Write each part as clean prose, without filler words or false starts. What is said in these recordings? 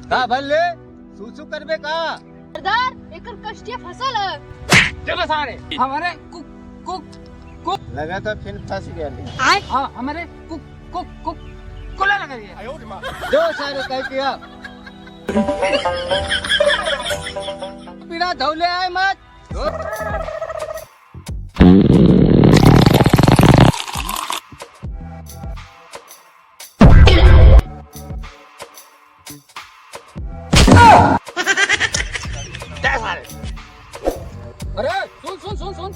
का भले सूसू करबे का सरदार एकर कष्टीय फसल है। देखो सारे हमारे कुक कुक कुक लगा तो फिर फंस गया हाँ हमारे कुक कुक कुक कोला लगा दिया। जो सारे कह किया बिना धौले आए मत। अरे सुन सुन सुन सुन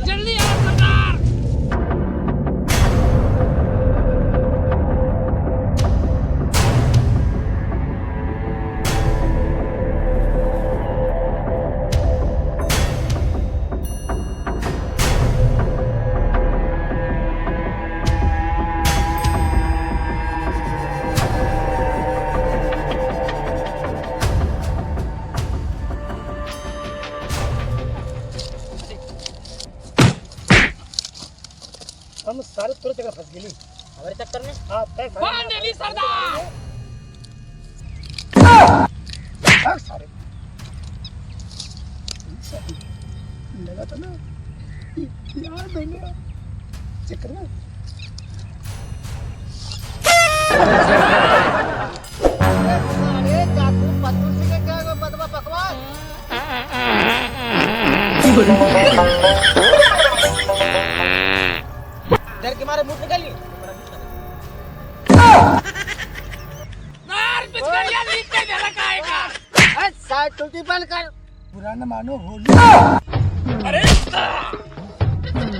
जल्दी आओ सरदार। हम सारे तोरे चक्कर फंस गेली हमारे चक्कर में बांध देली सरदार। सारे लगा था ना यार मैंने चक्कर में अरे चाकू पत्तू से क्या बदवा बकवास डर के मारे मुंह निकाली नार पिचकारियां लीक कर देला काहे का। साइड टूटी बंद कर। बुरा न मानो होली। अरे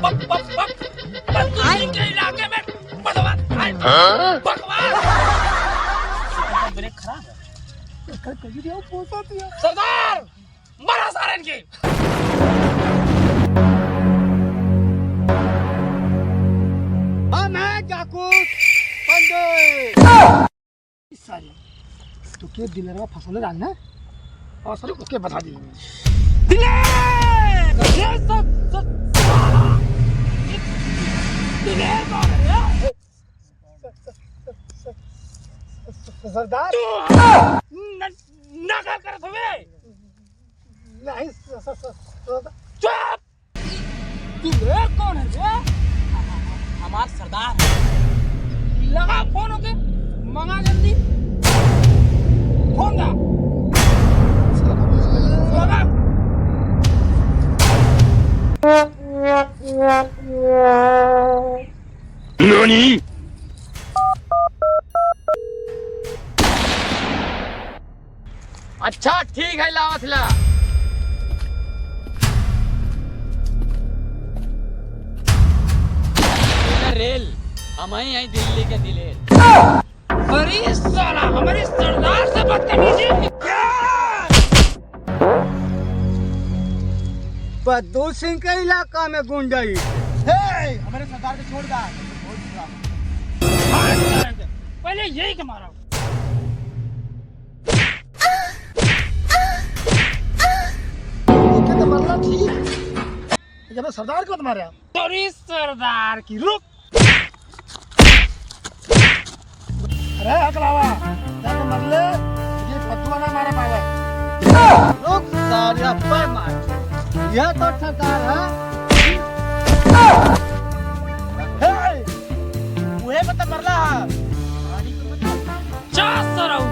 पक पक पक बंदूक के इलाके में बकवास बकवास ब्रेक खराब है। कर कहीं दिया पोसा दिया सरदार मारा सारन की। मैं चाकू बंदे सारी तो के दिलरवा फसले डालना और सर उसके बता दिए दिले ये सब दिले कौन है सरदार ना कर कर तुम्हें नहीं चुप। दिले कौन है हमार सरदार लगा फोन होके मंगा जल्दी फोन दा लगा। NANI?! अच्छा ठीक है लावतला रेल हमारी यही दिल्ली के दिलेर। अरे साला हमारे सरदार से बदतमीजी पद्दू सिंह के इलाका में गुंडाई। हमारे सरदार को छोड़ दा पहले यही के मारा। तो मरना ठीक जब सरदार को मारा अरे सरदार की रुक। अरे अकलावा जब मरले ये फतुआ ना मारे पावे। रुक सारे पर मार। यह तो सरदार है। वह पता मरला है जा सरऊ।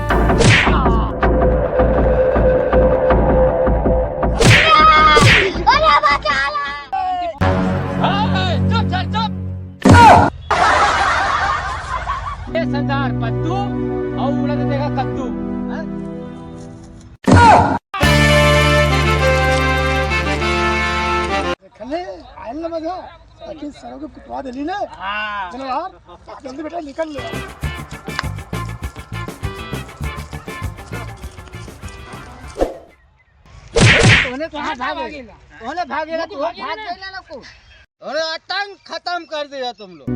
सरदार पद्दू और उड़ा देगा कद्दू। खले आयल ना मजा लेकिन सरों को कुटवा देली ना। चलो यार जल्दी बेटा निकल ले। ओने कहाँ भागेगा? ओने भागेगा तो भाग गए ना लोग। अरे आतंक खत्म कर दिया तुम लोग।